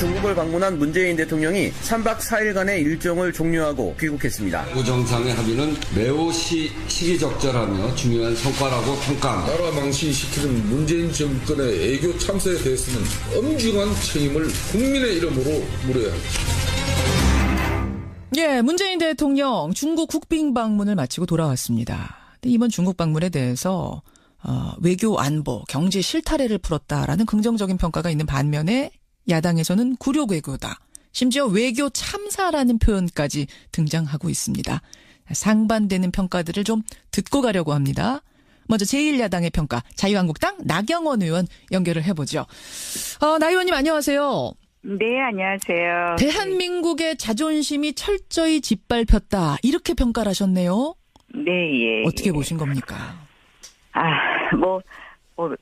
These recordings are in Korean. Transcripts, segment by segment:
중국을 방문한 문재인 대통령이 3박 4일간의 일정을 종료하고 귀국했습니다. 정상의 합의는 매우 시기적절하며 중요한 성과라고 평가합니다. 나라 망신시키는 문재인 정권의 애교 참사에 대해서는 엄중한 책임을 국민의 이름으로 물어야 합니다. 예, 문재인 대통령 중국 국빈 방문을 마치고 돌아왔습니다. 근데 이번 중국 방문에 대해서 외교 안보, 경제 실타래를 풀었다라는 긍정적인 평가가 있는 반면에 야당에서는 굴욕 외교다. 심지어 외교 참사라는 표현까지 등장하고 있습니다. 상반되는 평가들을 좀 듣고 가려고 합니다. 먼저 제1야당의 평가, 자유한국당 나경원 의원 연결을 해보죠. 나 의원님 안녕하세요. 네, 안녕하세요. 대한민국의 자존심이 철저히 짓밟혔다. 이렇게 평가를 하셨네요. 네, 예. 어떻게 보신 겁니까?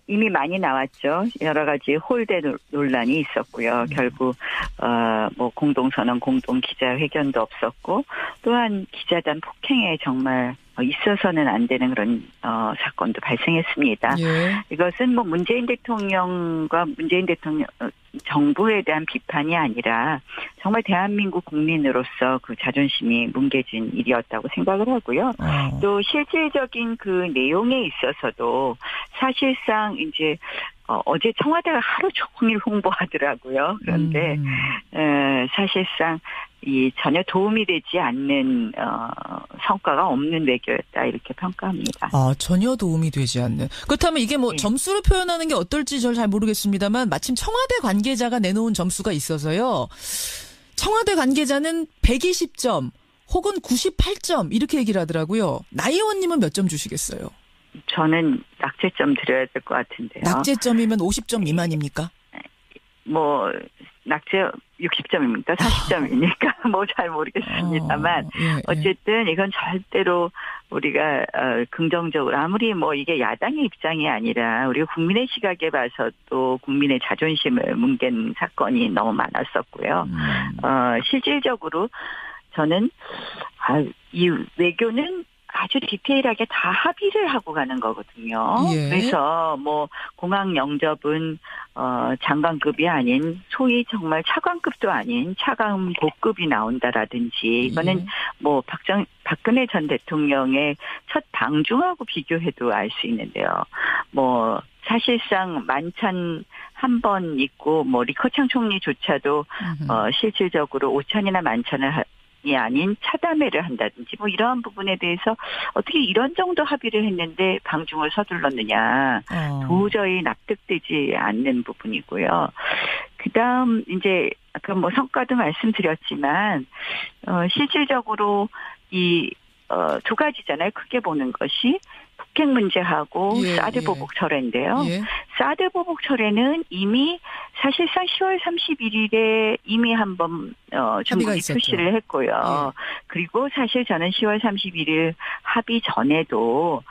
이미 많이 나왔죠. 여러 가지 홀대 논란이 있었고요. 결국, 공동선언, 공동기자회견도 없었고, 또한 기자단 폭행에 정말 있어서는 안 되는 그런, 사건도 발생했습니다. 예. 이것은 문재인 대통령과 문재인 대통령, 정부에 대한 비판이 아니라 정말 대한민국 국민으로서 그 자존심이 뭉개진 일이었다고 생각을 하고요. 또 실질적인 그 내용에 있어서도 사실상 이제 어제 청와대가 하루 종일 홍보하더라고요. 그런데 사실상 전혀 도움이 되지 않는 성과가 없는 외교였다 이렇게 평가합니다. 전혀 도움이 되지 않는. 그렇다면 이게 점수로 표현하는 게 어떨지 잘 모르겠습니다만 마침 청와대 관계자가 내놓은 점수가 있어서요. 청와대 관계자는 120점 혹은 98점 이렇게 얘기를 하더라고요. 나 의원님은 몇 점 주시겠어요? 저는 낙제점 드려야 될 것 같은데요. 낙제점이면 50점 미만입니까? 낙제 60점입니까? 40점입니까? 잘 모르겠습니다만 어쨌든 이건 절대로 우리가 긍정적으로 아무리 이게 야당의 입장이 아니라 우리가 국민의 시각에 봐서도 국민의 자존심을 뭉갠 사건이 너무 많았었고요. 실질적으로 저는 이 외교는 아주 디테일하게 다 합의를 하고 가는 거거든요. 예. 그래서 공항 영접은 장관급이 아닌 소위 정말 차관급도 아닌 차관 고급이 나온다라든지 이거는 박근혜 전 대통령의 첫 방중하고 비교해도 알 수 있는데요. 사실상 만찬 한 번 있고 리커창 총리조차도 실질적으로 오찬이나 만찬을 이 아닌 차담회를 한다든지 이러한 부분에 대해서 어떻게 이런 정도 합의를 했는데 방중을 서둘렀느냐 도저히 납득되지 않는 부분이고요. 그다음 이제 아까 성과도 말씀드렸지만 실질적으로 이 두 가지잖아요. 크게 보는 것이 북핵 문제하고 사드 보복 철회인데요. 사드 보복 철회는 이미 사실상 10월 31일에 이미 한번 중국이 표시를 했고요. 그리고 사실 저는 10월 31일 합의 전에도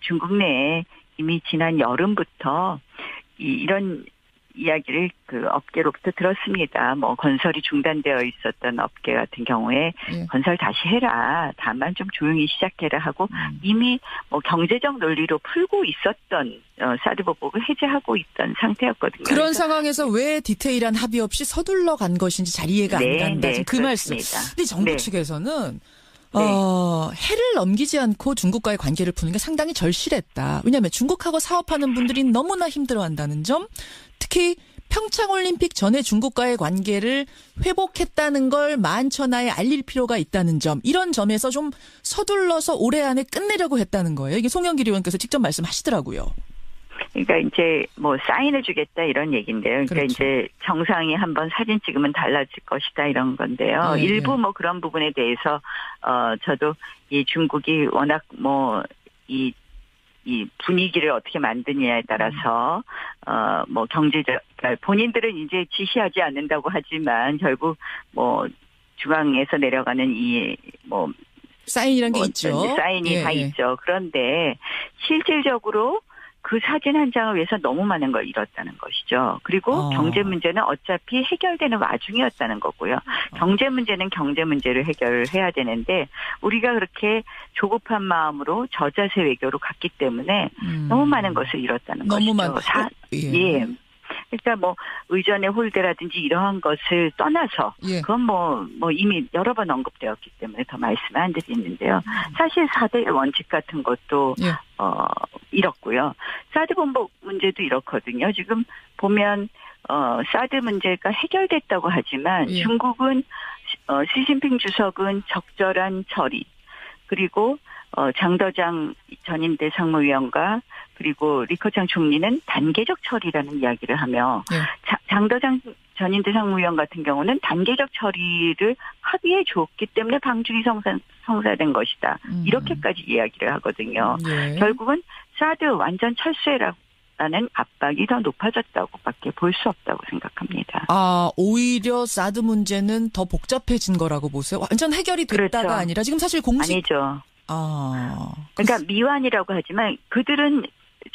중국 내에 이미 지난 여름부터 이런 이야기를 그 업계로부터 들었습니다. 건설이 중단되어 있었던 업계 같은 경우에 건설 다시 해라. 다만 좀 조용히 시작해라 하고 이미 경제적 논리로 풀고 있었던 사드 보복을 해제하고 있던 상태였거든요. 그런 상황에서 왜 디테일한 합의 없이 서둘러 간 것인지 잘 이해가 안 간다. 그 말씀. 근데 정부 측에서는 해를 넘기지 않고 중국과의 관계를 푸는 게 상당히 절실했다. 왜냐하면 중국하고 사업하는 분들이 너무나 힘들어한다는 점, 특히 평창올림픽 전에 중국과의 관계를 회복했다는 걸 만천하에 알릴 필요가 있다는 점, 이런 점에서 좀 서둘러서 올해 안에 끝내려고 했다는 거예요. 이게 송영길 의원께서 직접 말씀하시더라고요. 그러니까 이제 사인을 주겠다 이런 얘기인데요. 그러니까 이제 정상이 한번 사진 찍으면 달라질 것이다 이런 건데요. 일부 그런 부분에 대해서 저도 이 중국이 워낙 이 분위기를 어떻게 만드느냐에 따라서 경제적 본인들은 이제 지시하지 않는다고 하지만 결국 중앙에서 내려가는 사인이란 게 있죠. 사인이 다 있죠. 그런데 실질적으로 그 사진 한 장을 위해서 너무 많은 걸 잃었다는 것이죠. 그리고 경제 문제는 어차피 해결되는 와중이었다는 거고요. 경제 문제는 경제 문제를 해결해야 되는데 우리가 그렇게 조급한 마음으로 저자세 외교로 갔기 때문에 너무 많은 것을 잃었다는 너무 것이죠. 그러니까 뭐 의전의 홀대라든지 이러한 것을 떠나서 예. 그건 뭐 이미 여러 번 언급되었기 때문에 더 말씀을 안 드리는데요. 사실 4대 원칙 같은 것도 예. 이렇고요. 사드 본복 문제도 이렇거든요. 지금 보면 사드 문제가 해결됐다고 하지만 예. 중국은 시진핑 주석은 적절한 처리 그리고 장더장 전인대 상무위원과 그리고 리커창 총리는 단계적 처리라는 이야기를 하며 예. 장더장 전인대 상무위원 같은 경우는 단계적 처리를 합의해 줬기 때문에 방중이 성사된 것이다. 이렇게까지 이야기를 하거든요. 예. 결국은 사드 완전 철수라는 압박이 더 높아졌다고밖에 볼 수 없다고 생각합니다. 오히려 사드 문제는 더 복잡해진 거라고 보세요? 완전 해결이 됐다가 그렇죠. 아니라 지금 사실 공식 아니죠. 그러니까 미완이라고 하지만 그들은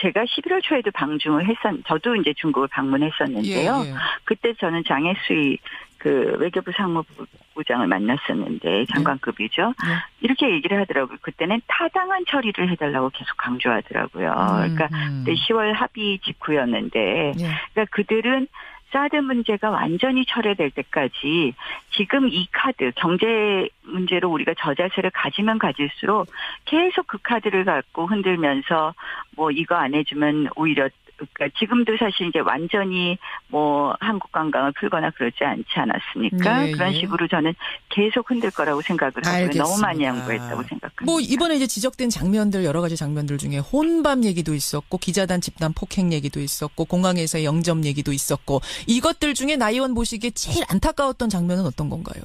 제가 11월 초에도 방중을 저도 이제 중국을 방문했었는데요. 예, 예. 그때 저는 장혜수의 그 외교부 상무부장을 만났었는데 장관급이죠. 예. 이렇게 얘기를 하더라고요. 그때는 타당한 처리를 해달라고 계속 강조하더라고요. 그러니까 그때 10월 합의 직후였는데, 예. 그러니까 그들은 사드 문제가 완전히 철회될 때까지 지금 이 카드 경제 문제로 우리가 저자세를 가지면 가질수록 계속 그 카드를 갖고 흔들면서 뭐 이거 안 해주면 오히려 그러니까 지금도 사실 이제 완전히 뭐 한국 관광을 풀거나 그러지 않지 않았습니까? 네, 그런 예. 식으로 저는 계속 흔들 거라고 생각을 하고요. 알겠습니다. 너무 많이 양보했다고 생각합니다. 뭐 이번에 이제 지적된 장면들 여러 가지 장면들 중에 혼밥 얘기도 있었고 기자단 집단 폭행 얘기도 있었고 공항에서의 영점 얘기도 있었고 이것들 중에 나 의원 보시기에 제일 안타까웠던 장면은 어떤 건가요?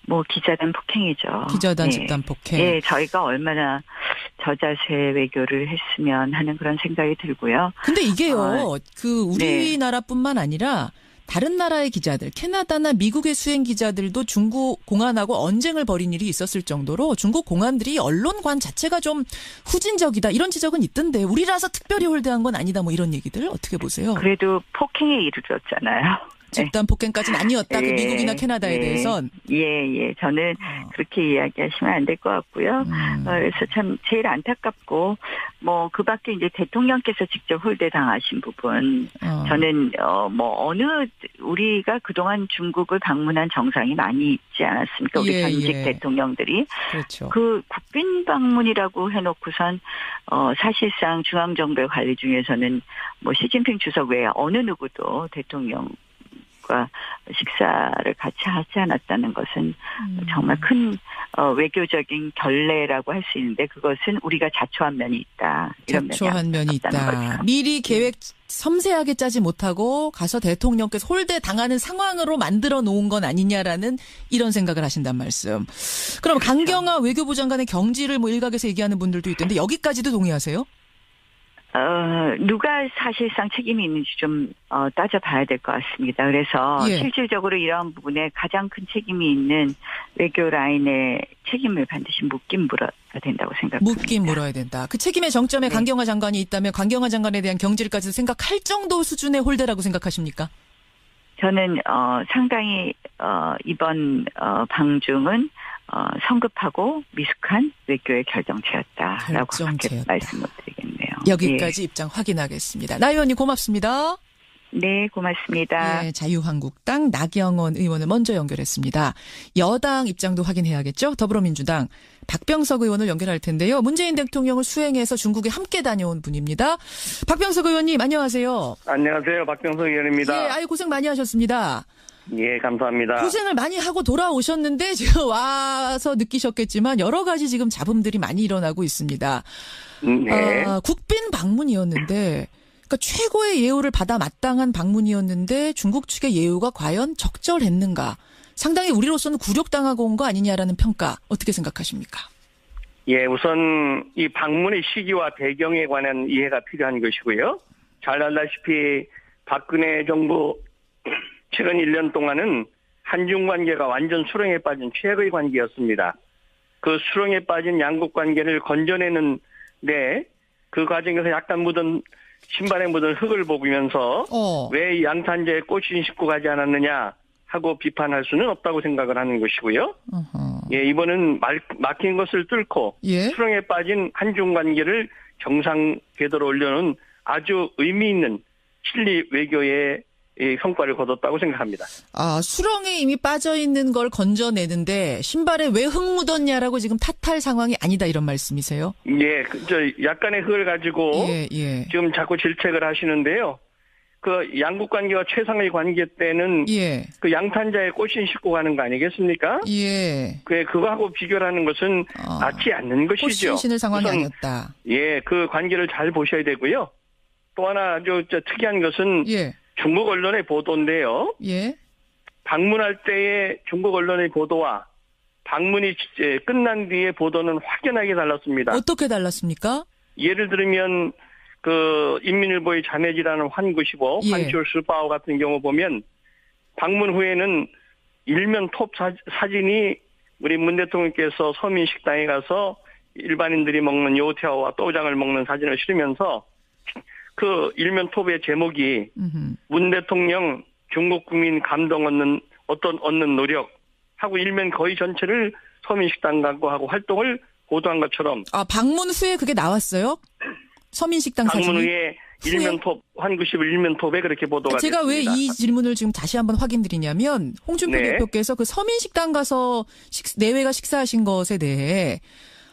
뭐 기자단 폭행이죠. 기자단 네. 집단 폭행. 네, 저희가 얼마나 저자세 외교를 했으면 하는 그런 생각이 들고요. 근데 이게요, 그 우리나라뿐만 아니라 다른 나라의 기자들, 캐나다나 미국의 수행 기자들도 중국 공안하고 언쟁을 벌인 일이 있었을 정도로 중국 공안들이 언론관 자체가 좀 후진적이다 이런 지적은 있던데 우리라서 특별히 홀대한 건 아니다 뭐 이런 얘기들 어떻게 보세요? 그래도 폭행에 이르렀잖아요. 집단 폭행까지는 아니었다. 그 예, 미국이나 캐나다에 예, 대해선. 예. 저는 그렇게 이야기하시면 안 될 것 같고요. 그래서 참 제일 안타깝고 뭐 그밖에 이제 대통령께서 직접 홀대 당하신 부분 저는 뭐 우리가 그동안 중국을 방문한 정상이 많이 있지 않았습니까? 우리 전직 대통령들이 그렇죠. 그 국빈 방문이라고 해놓고선 사실상 중앙정부의 관리 중에서는 뭐 시진핑 주석 외에 어느 누구도 대통령 식사를 같이 하지 않았다는 것은 정말 큰 외교적인 결례라고 할 수 있는데 그것은 우리가 자초한 면이 있다. 이런 자초한 면이 있다. 거죠. 미리 계획 섬세하게 짜지 못하고 가서 대통령께서 홀대 당하는 상황으로 만들어 놓은 건 아니냐라는 이런 생각을 하신단 말씀. 그럼 그렇죠. 강경화 외교부 장관의 경지를 뭐 일각에서 얘기하는 분들도 있던데 여기까지도 동의하세요? 누가 사실상 책임이 있는지 좀 따져봐야 될 것 같습니다. 그래서 실질적으로 이러한 부분에 가장 큰 책임이 있는 외교 라인의 책임을 반드시 묻긴 물어야 된다고 생각합니다. 묻긴 물어야 된다. 그 책임의 정점에 강경화 장관이 있다면 강경화 장관에 대한 경질까지 생각할 정도 수준의 홀대라고 생각하십니까? 저는 상당히 이번 방중은 성급하고 미숙한 외교의 결정체였다라고 그렇게 말씀을 드리겠네요. 여기까지 입장 확인하겠습니다. 나 의원님 고맙습니다. 네, 고맙습니다. 자유한국당 나경원 의원을 먼저 연결했습니다. 여당 입장도 확인해야겠죠. 더불어민주당 박병석 의원을 연결할 텐데요. 문재인 대통령을 수행해서 중국에 함께 다녀온 분입니다. 박병석 의원님 안녕하세요. 안녕하세요. 박병석 의원입니다. 고생 많이 하셨습니다. 예, 감사합니다. 고생을 많이 하고 돌아오셨는데 지금 와서 느끼셨겠지만 여러 가지 지금 잡음들이 많이 일어나고 있습니다. 네. 국빈 방문이었는데 그러니까 최고의 예우를 받아 마땅한 방문이었는데 중국 측의 예우가 과연 적절했는가? 상당히 우리로서는 굴욕당하고 온 거 아니냐라는 평가 어떻게 생각하십니까? 예, 우선 이 방문의 시기와 배경에 관한 이해가 필요한 것이고요. 잘 알다시피 박근혜 정부 최근 1년 동안은 한중 관계가 완전 수렁에 빠진 최악의 관계였습니다. 그 수렁에 빠진 양국 관계를 건져내는 그 과정에서 약간 신발에 묻은 흙을 보면서 왜 양탄자에 꽃이 싣고 가지 않았느냐 하고 비판할 수는 없다고 생각을 하는 것이고요. 예, 이번은 막힌 것을 뚫고 수렁에 빠진 한중 관계를 정상 궤도로 올려놓은 아주 의미 있는 실리 외교의 이 성과를 거뒀다고 생각합니다. 아, 수렁에 이미 빠져 있는 걸 건져내는데 신발에 왜 흙 묻었냐라고 지금 탓할 상황이 아니다 이런 말씀이세요? 예, 약간의 그걸 가지고 예. 지금 자꾸 질책을 하시는데요. 그 양국 관계와 최상의 관계 때는 예. 그 양탄자에 꽃신 싣고 가는 거 아니겠습니까? 예. 그거하고 비교를 하는 것은 맞지 않는 것이죠. 꽃신 신을 상황이 우선, 아니었다. 예, 그 관계를 잘 보셔야 되고요. 또 하나 저 특이한 것은 예. 중국 언론의 보도인데요. 예. 방문할 때의 중국 언론의 보도와 방문이 끝난 뒤의 보도는 확연하게 달랐습니다. 어떻게 달랐습니까? 예를 들면 그 인민일보의 자매지라는 환구시보, 예. 환쇼스바오 같은 경우 보면 방문 후에는 일면 톱 사진이 우리 문 대통령께서 서민식당에 가서 일반인들이 먹는 요태와와 또장을 먹는 사진을 실으면서 그 일면 톱의 제목이 문 대통령 중국 국민 감동 얻는 노력 하고 일면 거의 전체를 서민식당 하고 활동을 보도한 것처럼. 아, 방문 후에 그게 나왔어요? 서민식당 사진이? 방문 후에 일면 톱, 환구십을 일면 톱에 그렇게 보도가 제가 됐습니다. 왜 이 질문을 지금 다시 한번 확인드리냐면 홍준표 네. 대표께서 그 서민식당 가서 내외가 식사하신 것에 대해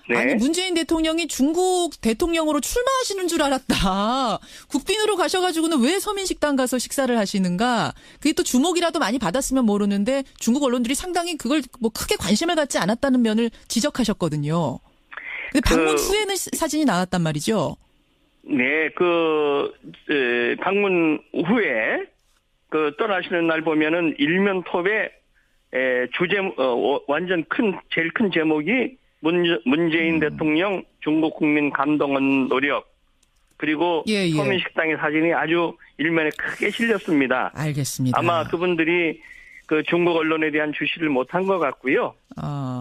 네. 아니 문재인 대통령이 중국 대통령으로 출마하시는 줄 알았다. 국빈으로 가셔가지고는 왜 서민식당 가서 식사를 하시는가. 그게 또 주목이라도 많이 받았으면 모르는데 중국 언론들이 상당히 그걸 뭐 크게 관심을 갖지 않았다는 면을 지적하셨거든요. 근데 방문 후에는 사진이 나왔단 말이죠. 네, 방문 후에 떠나시는 날 보면은 일면 톱에 완전 제일 큰 제목이 문재인 대통령 중국 국민 감동 얻는 노력 그리고 예. 서민식당의 사진이 아주 일면에 크게 실렸습니다. 알겠습니다. 아마 그분들이 그 중국 언론에 대한 주시를 못한 것 같고요.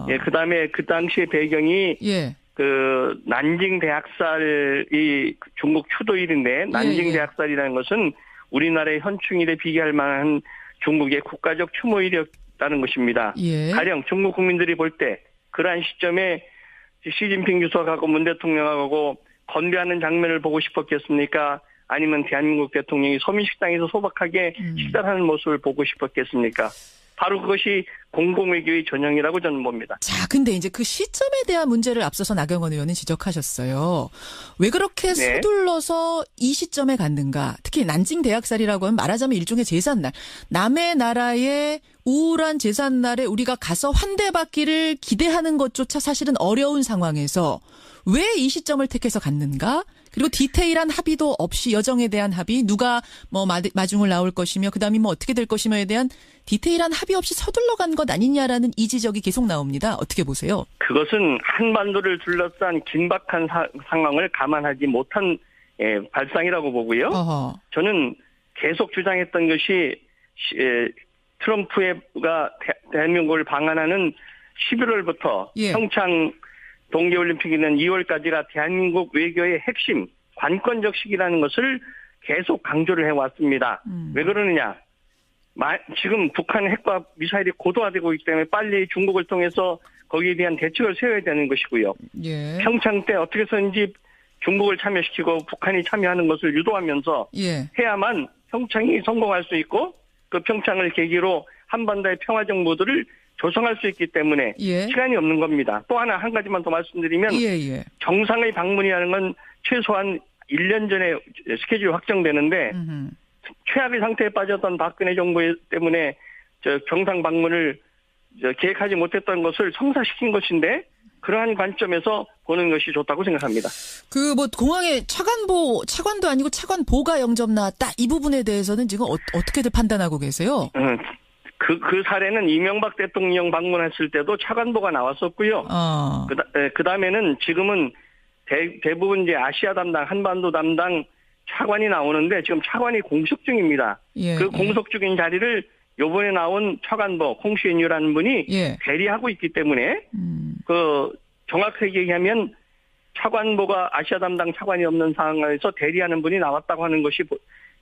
예, 그다음에 그 당시의 배경이 예. 그 난징 대학살이 중국 추도일인데 난징 대학살이라는 것은 우리나라의 현충일에 비교할 만한 중국의 국가적 추모일이었다는 것입니다. 예. 가령 중국 국민들이 볼 때 그러한 시점에 시진핑 주석하고 문 대통령하고 건배하는 장면을 보고 싶었겠습니까? 아니면 대한민국 대통령이 서민식당에서 소박하게 식사를 하는 모습을 보고 싶었겠습니까? 바로 그것이 공공외교의 전형이라고 저는 봅니다. 자, 근데 이제 그 시점에 대한 문제를 앞서서 나경원 의원은 지적하셨어요. 왜 그렇게 서둘러서 이 시점에 갔는가? 특히 난징 대학살이라고 하면 말하자면 일종의 제삿날. 남의 나라의 우울한 제삿날에 우리가 가서 환대받기를 기대하는 것조차 사실은 어려운 상황에서 왜 이 시점을 택해서 갔는가? 그리고 디테일한 합의도 없이 여정에 대한 합의, 누가 뭐 마중을 나올 것이며 그다음에 뭐 어떻게 될 것이며에 대한 디테일한 합의 없이 서둘러 간 것 아니냐라는 이 지적이 계속 나옵니다. 어떻게 보세요? 그것은 한반도를 둘러싼 긴박한 상황을 감안하지 못한 발상이라고 보고요. 어허. 저는 계속 주장했던 것이 트럼프가 대한민국을 방한하는 11월부터 평창 동계올림픽이 있는 2월까지가 대한민국 외교의 핵심 관건적 시기라는 것을 계속 강조를 해왔습니다. 왜 그러느냐. 지금 북한 핵과 미사일이 고도화되고 있기 때문에 빨리 중국을 통해서 거기에 대한 대책을 세워야 되는 것이고요. 예. 평창 때 어떻게 해서든지 중국을 참여시키고 북한이 참여하는 것을 유도하면서 해야만 평창이 성공할 수 있고 그 평창을 계기로 한반도의 평화적 모드를 조성할 수 있기 때문에 시간이 없는 겁니다. 또 하나 한 가지만 더 말씀드리면 정상의 방문이라는 건 최소한 1년 전에 스케줄이 확정되는데 최악의 상태에 빠졌던 박근혜 정부 때문에 정상 방문을 계획하지 못했던 것을 성사시킨 것인데 그러한 관점에서 보는 것이 좋다고 생각합니다. 그 뭐 공항에 차관도 아니고 차관보가 영접 나왔다 이 부분에 대해서는 지금 어떻게들 판단하고 계세요? 그 사례는 이명박 대통령 방문했을 때도 차관보가 나왔었고요. 그 다음에는 지금은 대부분 이제 아시아 담당, 한반도 담당 차관이 나오는데 지금 차관이 공석 중입니다. 그 공석 중인 자리를 요번에 나온 차관보 콩시엔유라는 분이 대리하고 있기 때문에 정확하게 얘기하면 차관보가 아시아 담당 차관이 없는 상황에서 대리하는 분이 나왔다고 하는 것이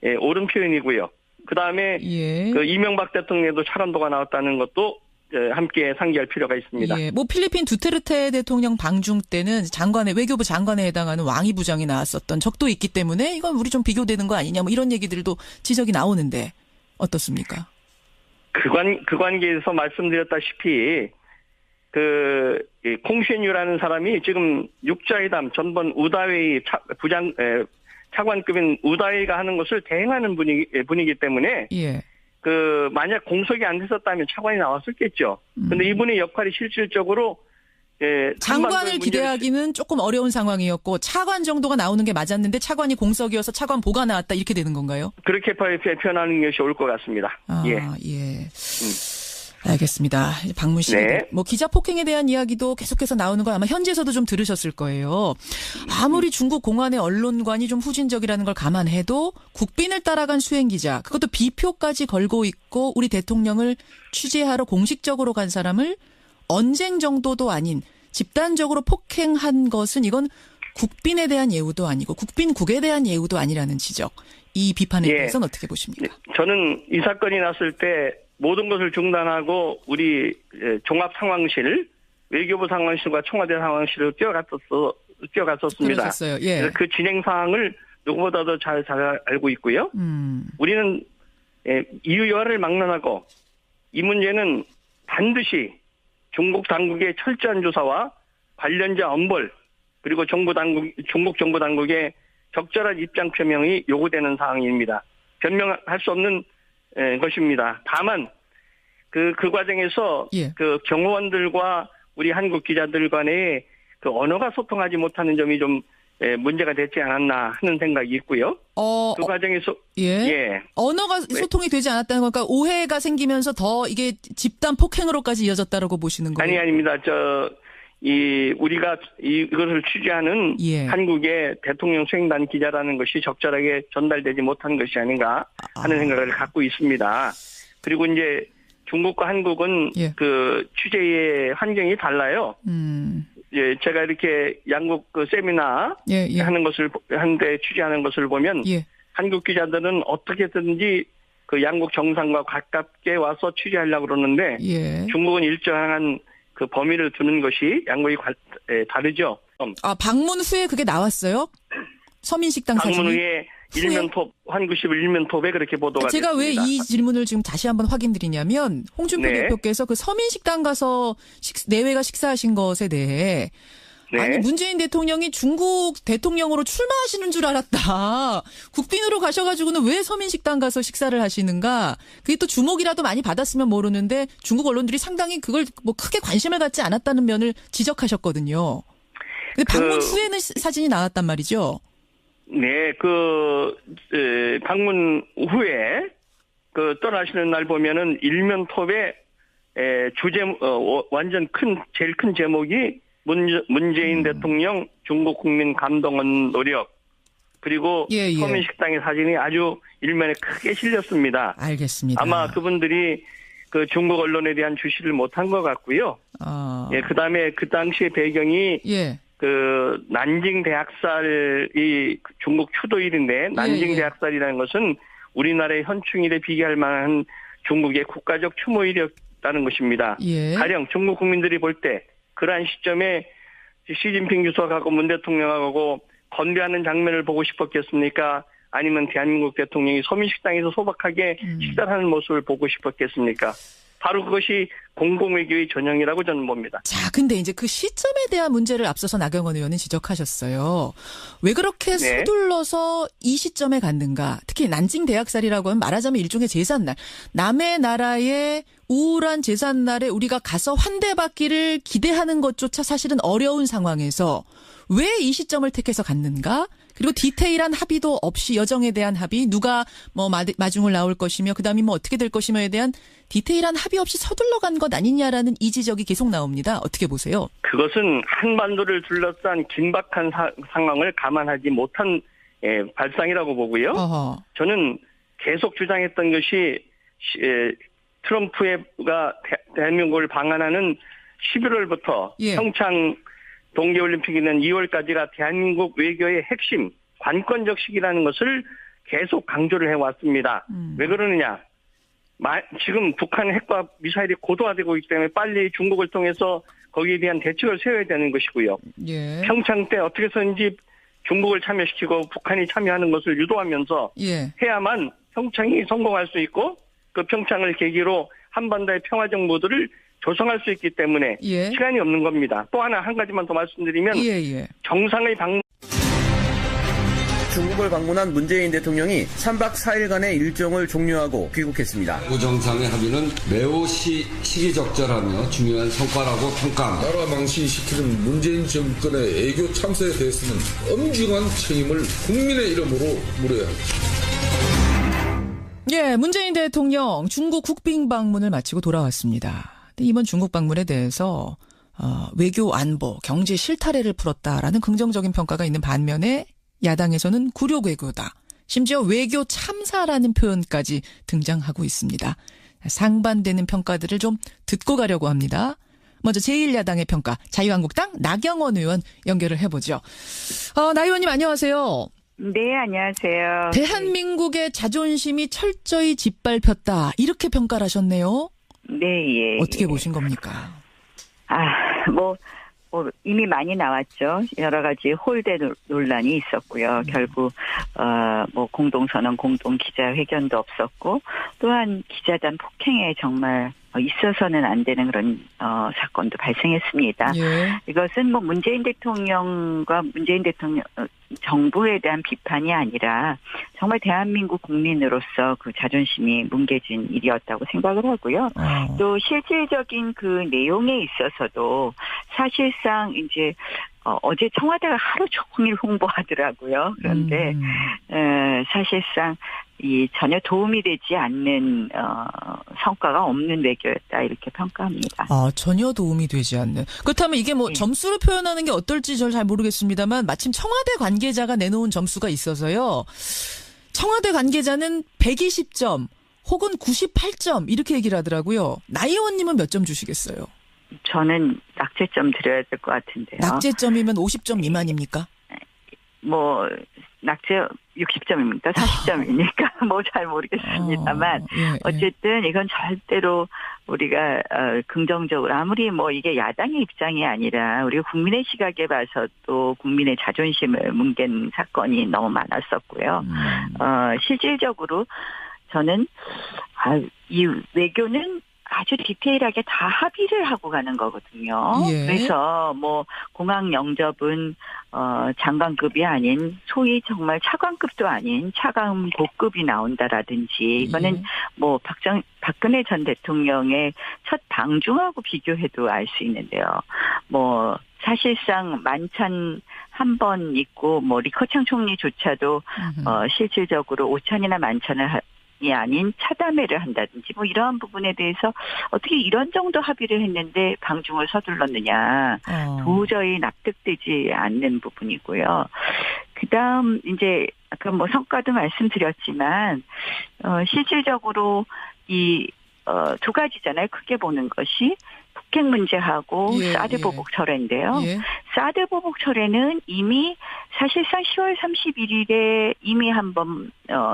옳은 표현이고요. 그 다음에 그 이명박 대통령에도 차관보가 나왔다는 것도 함께 상기할 필요가 있습니다. 예, 뭐 필리핀 두테르테 대통령 방중 때는 외교부 장관에 해당하는 왕이 부장이 나왔었던 적도 있기 때문에 이건 우리 좀 비교되는 거 아니냐 뭐 이런 얘기들도 지적이 나오는데 어떻습니까? 그 관계에서 말씀드렸다시피 콩쉔유라는 사람이 지금 육자회담 전번 우다웨이 차관급인 우다웨이가 하는 것을 대행하는 분이기 때문에 예. 만약 공석이 안 됐었다면 차관이 나왔었겠죠. 근데 이분의 역할이 실질적으로 장관을 기대하기는 조금 어려운 상황이었고 차관 정도가 나오는 게 맞았는데 차관이 공석이어서 차관 보가 나왔다 이렇게 되는 건가요? 그렇게 표현하는 것이 올 것 같습니다. 예. 알겠습니다. 방문 시간. 네. 뭐 기자 폭행에 대한 이야기도 계속해서 나오는 걸 아마 현지에서도 좀 들으셨을 거예요. 아무리 중국 공안의 언론관이 좀 후진적이라는 걸 감안해도 국빈을 따라간 수행 기자, 그것도 비표까지 걸고 있고 우리 대통령을 취재하러 공식적으로 간 사람을 언쟁 정도도 아닌 집단적으로 폭행한 것은 이건 국빈에 대한 예우도 아니고 국빈국에 대한 예우도 아니라는 지적. 이 비판에 대해서는 어떻게 보십니까? 저는 이 사건이 났을 때 모든 것을 중단하고 우리 종합상황실, 외교부 상황실과 청와대 상황실을 뛰어갔었습니다. 그러셨어요. 예. 그래서 그 진행 사항을 누구보다도 잘 알고 있고요. 우리는 이유여하를 막론하고 이 문제는 반드시 중국 당국의 철저한 조사와 관련자 엄벌 그리고 중국 정부 당국의 적절한 입장 표명이 요구되는 사항입니다. 변명할 수 없는 것입니다. 다만 그 과정에서 그 경호원들과 우리 한국 기자들 간의 그 언어가 소통하지 못하는 점이 좀 문제가 되지 않았나 하는 생각이 있고요. 그 과정에서 언어가 소통이 되지 않았다는 거니까 오해가 생기면서 더 이게 집단 폭행으로까지 이어졌다라고 보시는 거예요? 아닙니다. 우리가 이것을 취재하는 한국의 대통령 수행단 기자라는 것이 적절하게 전달되지 못한 것이 아닌가 하는 생각을 갖고 있습니다. 그리고 이제 중국과 한국은 그 취재의 환경이 달라요. 제가 이렇게 양국 세미나 하는데 취재하는 것을 보면 한국 기자들은 어떻게든지 그 양국 정상과 가깝게 와서 취재하려고 그러는데 중국은 일정한 그 범위를 두는 것이 양국이 다르죠. 방문 후에 그게 나왔어요? 서민식당 사진이? 방문 후에 일면톱, 환구시브 일면톱에 그렇게 보도가 제가 됐습니다. 왜 이 질문을 지금 다시 한번 확인드리냐면 홍준표 대표께서 그 서민식당 가서 내외가 식사하신 것에 대해 아니 문재인 대통령이 중국 대통령으로 출마하시는 줄 알았다. 국빈으로 가셔가지고는 왜 서민식당 가서 식사를 하시는가. 그게 또 주목이라도 많이 받았으면 모르는데 중국 언론들이 상당히 그걸 뭐 크게 관심을 갖지 않았다는 면을 지적하셨거든요. 근데 방문 후에는 사진이 나왔단 말이죠. 네, 방문 후에 떠나시는 날 보면은 일면톱에 완전 제일 큰 제목이 문재인 대통령 중국 국민 감동은 노력 그리고 서민식당의 사진이 아주 일면에 크게 실렸습니다. 알겠습니다. 아마 그분들이 그 중국 언론에 대한 주시를 못한 것 같고요. 그다음에 그 당시의 배경이 그 난징 대학살이 중국 추도일인데 난징 대학살이라는 것은 우리나라의 현충일에 비교할 만한 중국의 국가적 추모일이었다는 것입니다. 가령 중국 국민들이 볼 때 그러한 시점에 시진핑 주석하고 문 대통령하고 건배하는 장면을 보고 싶었겠습니까? 아니면 대한민국 대통령이 서민식당에서 소박하게 식사를 하는 모습을 보고 싶었겠습니까? 바로 그것이 공공외교의 전형이라고 저는 봅니다. 자, 근데 이제 그 시점에 대한 문제를 앞서서 나경원 의원은 지적하셨어요. 왜 그렇게 서둘러서 이 시점에 갔는가? 특히 난징 대학살이라고 하면 말하자면 일종의 제삿날. 남의 나라의 우울한 제삿날에 우리가 가서 환대받기를 기대하는 것조차 사실은 어려운 상황에서 왜 이 시점을 택해서 갔는가? 그리고 디테일한 합의도 없이 여정에 대한 합의, 누가 뭐 마중을 나올 것이며 그다음에 뭐 어떻게 될 것이며에 대한 디테일한 합의 없이 서둘러 간 것 아니냐라는 이 지적이 계속 나옵니다. 어떻게 보세요? 그것은 한반도를 둘러싼 긴박한 상황을 감안하지 못한 발상이라고 보고요. 저는 계속 주장했던 것이 트럼프가 대한민국을 방한하는 11월부터 평창 동계올림픽이는 2월까지가 대한민국 외교의 핵심, 관건적 시기라는 것을 계속 강조를 해왔습니다. 왜 그러느냐? 지금 북한 핵과 미사일이 고도화되고 있기 때문에 빨리 중국을 통해서 거기에 대한 대책을 세워야 되는 것이고요. 예. 평창 때 어떻게 해서든지 중국을 참여시키고 북한이 참여하는 것을 유도하면서 예. 해야만 평창이 성공할 수 있고 그 평창을 계기로 한반도의 평화적 모드를 조성할 수 있기 때문에 예. 시간이 없는 겁니다. 또 한 가지만 더 말씀드리면 예. 정상의 방문 중국을 방문한 문재인 대통령이 3박 4일간의 일정을 종료하고 귀국했습니다. 정상의 합의는 매우 시기적절하며 중요한 성과라고 평가합니다. 나라 망신시키는 문재인 정권의 애교 참사에 대해서는 엄중한 책임을 국민의 이름으로 물어야 합니다. 예, 문재인 대통령 중국 국빈 방문을 마치고 돌아왔습니다. 근데 이번 중국 방문에 대해서 외교 안보, 경제 실타래를 풀었다라는 긍정적인 평가가 있는 반면에 야당에서는 굴욕 외교다. 심지어 외교 참사라는 표현까지 등장하고 있습니다. 상반되는 평가들을 좀 듣고 가려고 합니다. 먼저 제1야당의 평가, 자유한국당 나경원 의원 연결을 해보죠. 나 의원님 안녕하세요. 네, 안녕하세요. 대한민국의 자존심이 철저히 짓밟혔다. 이렇게 평가를 하셨네요. 네, 예. 어떻게 보신 겁니까? 이미 많이 나왔죠. 여러 가지 홀대 논란이 있었고요. 결국 공동선언, 공동기자회견도 없었고, 또한 기자단 폭행에 정말 있어서는 안 되는 그런 사건도 발생했습니다. 예. 이것은 문재인 대통령과 문재인 대통령 정부에 대한 비판이 아니라 정말 대한민국 국민으로서 그 자존심이 뭉개진 일이었다고 생각을 하고요. 또 실질적인 그 내용에 있어서도 사실상 이제 어제 청와대가 하루 종일 홍보하더라고요. 그런데 사실상 전혀 도움이 되지 않는 성과가 없는 외교였다 이렇게 평가합니다. 전혀 도움이 되지 않는. 그렇다면 이게 점수로 표현하는 게 어떨지 저는 잘 모르겠습니다만 마침 청와대 관계자가 내놓은 점수가 있어서요. 청와대 관계자는 120점 혹은 98점 이렇게 얘기를 하더라고요. 나 의원님은 몇 점 주시겠어요? 저는 낙제점 드려야 될 것 같은데요. 낙제점이면 50점 미만입니까? 낙제 60점입니까? 40점입니까? 잘 모르겠습니다만 어쨌든 이건 절대로 우리가 긍정적으로 아무리 이게 야당의 입장이 아니라 우리가 국민의 시각에 봐서도 국민의 자존심을 뭉갠 사건이 너무 많았었고요. 실질적으로 저는 이 외교는 아주 디테일하게 다 합의를 하고 가는 거거든요. 예. 그래서 공항 영접은 장관급이 아닌 소위 정말 차관급도 아닌 차관 고급이 나온다라든지 이거는 박근혜 전 대통령의 첫 방중하고 비교해도 알 수 있는데요. 사실상 만찬 한 번 있고 리커창 총리조차도 실질적으로 오찬이나 만찬을 이 아닌 차담회를 한다든지 이러한 부분에 대해서 어떻게 이런 정도 합의를 했는데 방중을 서둘렀느냐 도저히 납득되지 않는 부분이고요. 그다음 이제 아까 성과도 말씀드렸지만 실질적으로 이 두 가지잖아요. 크게 보는 것이 북핵 문제하고 사드 보복 철회인데요. 사드 보복 철회는 이미 사실상 10월 31일에 이미 한번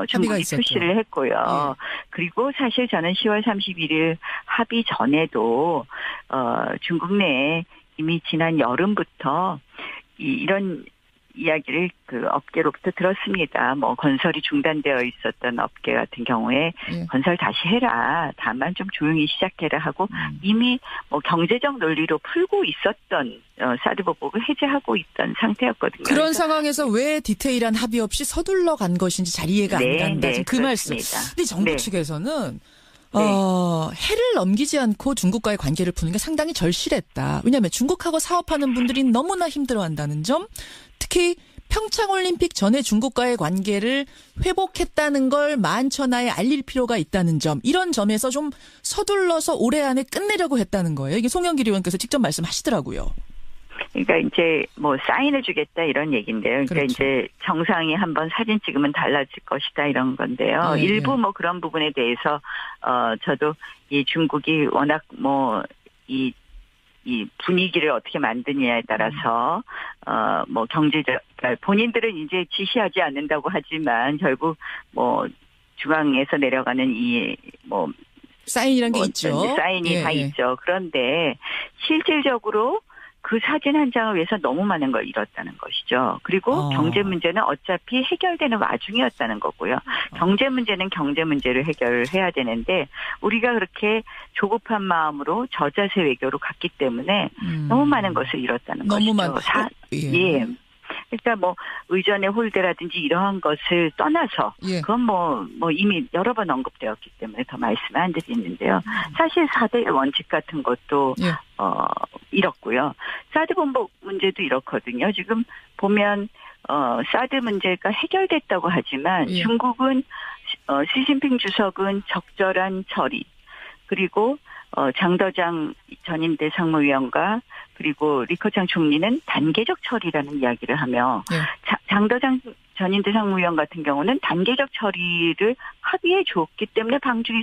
중국이 표시를 했고요. 그리고 사실 저는 10월 31일 합의 전에도 중국 내에 이미 지난 여름부터 이런 이야기를 그 업계로부터 들었습니다. 건설이 중단되어 있었던 업계 같은 경우에 건설 다시 해라. 다만 좀 조용히 시작해라 하고 이미 경제적 논리로 풀고 있었던 사드 보복을 해제하고 있던 상태였거든요. 그런 상황에서 왜 디테일한 합의 없이 서둘러 간 것인지 잘 이해가 안 간다. 그 말씀. 근데 정부 측에서는 해를 넘기지 않고 중국과의 관계를 푸는 게 상당히 절실했다. 왜냐하면 중국하고 사업하는 분들이 너무나 힘들어한다는 점, 특히 평창올림픽 전에 중국과의 관계를 회복했다는 걸 만천하에 알릴 필요가 있다는 점, 이런 점에서 좀 서둘러서 올해 안에 끝내려고 했다는 거예요. 이게 송영길 의원께서 직접 말씀하시더라고요. 그러니까 이제 사인을 주겠다 이런 얘기인데요. 그러니까 그렇죠. 이제 정상이 한번 사진 찍으면 달라질 것이다 이런 건데요. 일부 그런 부분에 대해서 저도 이 중국이 워낙 이 분위기를 어떻게 만드냐에 따라서 경제적 본인들은 이제 지시하지 않는다고 하지만 결국 중앙에서 내려가는 이 사인이란 게 있죠. 사인이 다 있죠. 그런데 실질적으로 그 사진 한 장을 위해서 너무 많은 걸 잃었다는 것이죠. 그리고 경제 문제는 어차피 해결되는 와중이었다는 거고요. 경제 문제는 경제 문제를 해결해야 되는데 우리가 그렇게 조급한 마음으로 저자세 외교로 갔기 때문에 너무 많은 것을 잃었다는 너무 것이죠. 예. 그러니까 뭐 의전의 홀대라든지 이러한 것을 떠나서 그건 뭐 이미 여러 번 언급되었기 때문에 더 말씀을 안 드리는데요. 사실 4대 원칙 같은 것도 잃었고요. 사드 본복 문제도 이렇거든요. 지금 보면 사드 문제가 해결됐다고 하지만 중국은 시진핑 주석은 적절한 처리 그리고 장더장 전인대 상무위원과 그리고 리커창 총리는 단계적 처리라는 이야기를 하며 장더장 전인대 상무위원 같은 경우는 단계적 처리를 합의해 줬기 때문에 방중이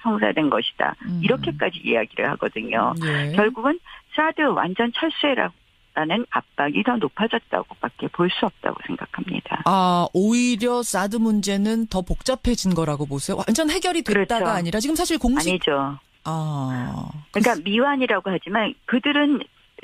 성사된 것이다. 이렇게까지 이야기를 하거든요. 결국은 사드 완전 철수해라는 압박이 더 높아졌다고밖에 볼 수 없다고 생각합니다. 오히려 사드 문제는 더 복잡해진 거라고 보세요? 완전 해결이 됐다가 그렇죠. 아니라 지금 사실 공식 아니죠. 그러니까 미완이라고 하지만 그들은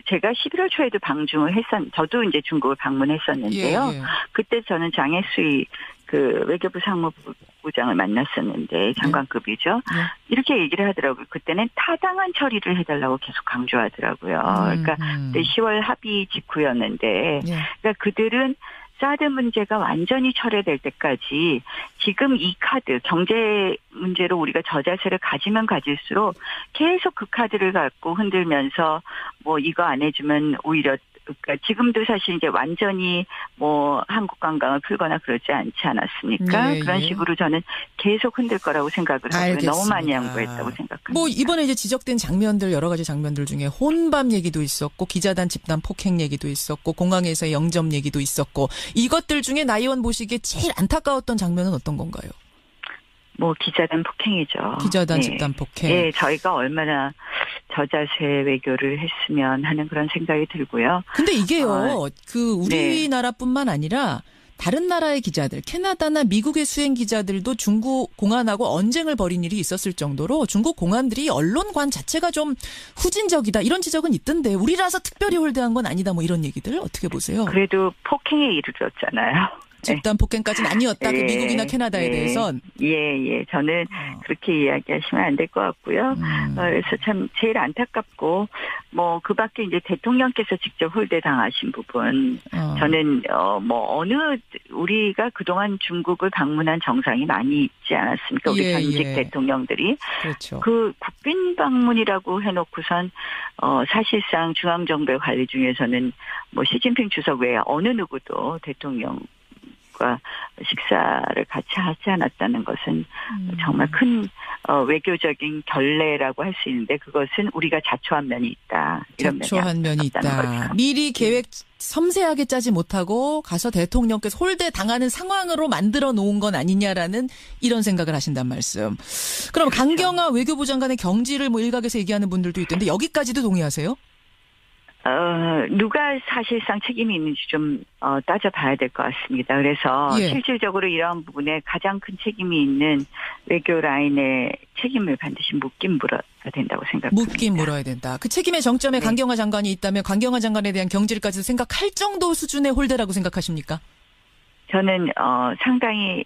제가 11월 초에도 방중을 저도 이제 중국을 방문했었는데요. 그때 저는 장혜수희 그 외교부 상무부장을 만났었는데 장관급이죠. 이렇게 얘기를 하더라고요. 그때는 타당한 처리를 해달라고 계속 강조하더라고요. 그러니까 그때 10월 합의 직후였는데 그러니까 그들은 사드 문제가 완전히 철회될 때까지 지금 이 카드, 경제 문제로 우리가 저자세를 가지면 가질수록 계속 그 카드를 갖고 흔들면서 뭐 이거 안 해주면 오히려 그러니까 지금도 사실 이제 완전히 뭐 한국 관광을 풀거나 그러지 않지 않았습니까? 그런 식으로 저는 계속 흔들 거라고 생각을 하고요. 너무 많이 양보했다고 생각합니다. 뭐 이번에 이제 지적된 장면들 여러 가지 장면들 중에 혼밥 얘기도 있었고 기자단 집단 폭행 얘기도 있었고 공항에서의 영접 얘기도 있었고 이것들 중에 나 의원 보시기에 제일 안타까웠던 장면은 어떤 건가요? 뭐 기자단 폭행이죠. 기자단 집단 폭행. 네, 저희가 얼마나 저자세 외교를 했으면 하는 그런 생각이 들고요. 근데 이게요, 그 우리나라뿐만 아니라 다른 나라의 기자들, 캐나다나 미국의 수행 기자들도 중국 공안하고 언쟁을 벌인 일이 있었을 정도로 중국 공안들이 언론관 자체가 좀 후진적이다 이런 지적은 있던데 우리라서 특별히 홀대한 건 아니다 뭐 이런 얘기들 어떻게 보세요? 그래도 폭행에 이르렀잖아요. 집단 폭행까지는 아니었다. 그 미국이나 캐나다에 대해선. 저는 그렇게 이야기하시면 안 될 것 같고요. 그래서 참 제일 안타깝고 뭐 그 밖에 이제 대통령께서 직접 홀대 당하신 부분 저는 뭐 우리가 그동안 중국을 방문한 정상이 많이 있지 않았습니까? 우리 전직 대통령들이. 그렇죠. 그 국빈 방문이라고 해놓고선 사실상 중앙정부의 관리 중에서는 뭐 시진핑 주석 외에 어느 누구도 대통령 식사를 같이 하지 않았다는 것은 정말 큰 외교적인 결례라고 할 수 있는데 그것은 우리가 자초한 면이 있다. 자초한 면이 있다. 거죠. 미리 계획 섬세하게 짜지 못하고 가서 대통령께서 홀대 당하는 상황으로 만들어 놓은 건 아니냐라는 이런 생각을 하신단 말씀. 그럼 그렇죠. 강경화 외교부 장관의 경지를 뭐 일각에서 얘기하는 분들도 있던데 여기까지도 동의하세요? 누가 사실상 책임이 있는지 좀 따져봐야 될 것 같습니다. 그래서 실질적으로 이러한 부분에 가장 큰 책임이 있는 외교 라인의 책임을 반드시 묻긴 물어야 된다고 생각합니다. 묻긴 물어야 된다. 그 책임의 정점에 강경화 장관이 있다면 강경화 장관에 대한 경질까지도 생각할 정도 수준의 홀대라고 생각하십니까? 저는 상당히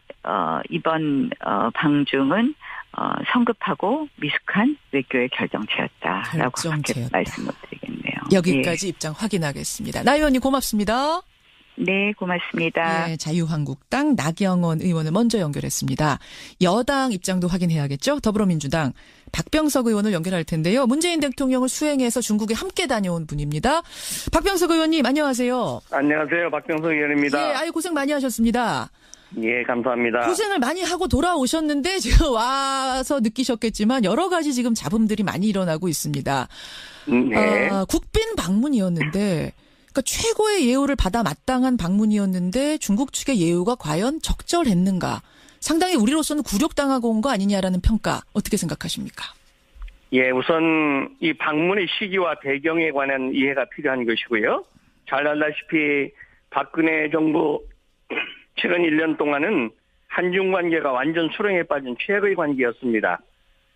이번 방중은 성급하고 미숙한 외교의 결정체였다라고 말씀을 드리겠네요. 여기까지 입장 확인하겠습니다. 나 의원님 고맙습니다. 네, 고맙습니다. 네, 자유한국당 나경원 의원을 먼저 연결했습니다. 여당 입장도 확인해야겠죠? 더불어민주당 박병석 의원을 연결할 텐데요. 문재인 대통령을 수행해서 중국에 함께 다녀온 분입니다. 박병석 의원님 안녕하세요. 안녕하세요. 박병석 의원입니다. 고생 많이 하셨습니다. 예, 감사합니다. 고생을 많이 하고 돌아오셨는데 지금 와서 느끼셨겠지만 여러 가지 지금 잡음들이 많이 일어나고 있습니다. 네. 국빈 방문이었는데 그러니까 최고의 예우를 받아 마땅한 방문이었는데 중국 측의 예우가 과연 적절했는가? 상당히 우리로서는 굴욕당하고 온 거 아니냐라는 평가 어떻게 생각하십니까? 예, 우선 이 방문의 시기와 배경에 관한 이해가 필요한 것이고요. 잘 알다시피 박근혜 정부 최근 1년 동안은 한중 관계가 완전 수렁에 빠진 최악의 관계였습니다.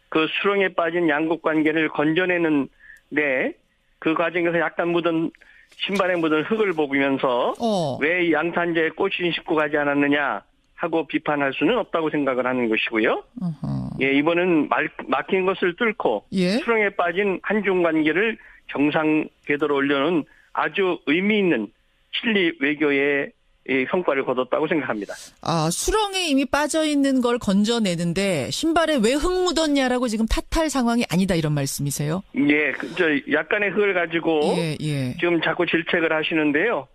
그 수렁에 빠진 양국 관계를 건져내는데 그 과정에서 약간 묻은 신발에 묻은 흙을 보면서 왜 양탄자에 꽃이 싣고 가지 않았느냐 하고 비판할 수는 없다고 생각을 하는 것이고요. 예, 이번은 막힌 것을 뚫고 수렁에 빠진 한중 관계를 정상 궤도로 올려놓은 아주 의미 있는 실리 외교의 성과를 거뒀다고 생각합니다. 아, 수렁에 이미 빠져 있는 걸 건져내는데 신발에 왜 흙 묻었냐라고 지금 탓할 상황이 아니다 이런 말씀이세요? 예, 약간의 흙을 가지고 지금 자꾸 질책을 하시는데요.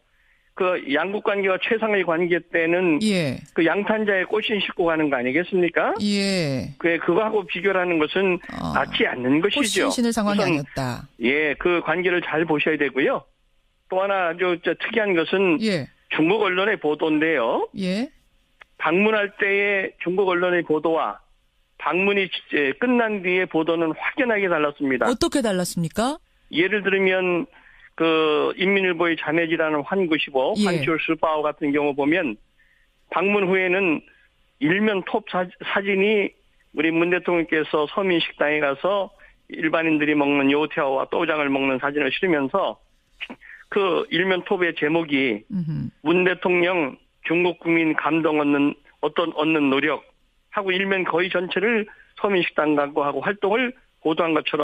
그 양국 관계가 최상의 관계 때는 그 양탄자에 꽃신 싣고 가는 거 아니겠습니까? 그거하고 비교를 하는 것은 맞지 않는 것이죠. 꽃신 신을 상황이 아니었다. 예, 그 관계를 잘 보셔야 되고요. 또 하나 아주 특이한 것은 중국 언론의 보도인데요. 방문할 때의 중국 언론의 보도와 방문이 끝난 뒤에 보도는 확연하게 달랐습니다. 어떻게 달랐습니까? 예를 들면 그 인민일보의 자매지라는 환구시보, 환쇼스바오 같은 경우 보면 방문 후에는 일면 톱 사진이 우리 문 대통령께서 서민 식당에 가서 일반인들이 먹는 요태와와 또장을 먹는 사진을 실으면서 그 일면 톱의 제목이 문 대통령 중국 국민 감동 얻는 노력 하고 일면 거의 전체를 서민 식당 광고하고 활동을 보도한 것처럼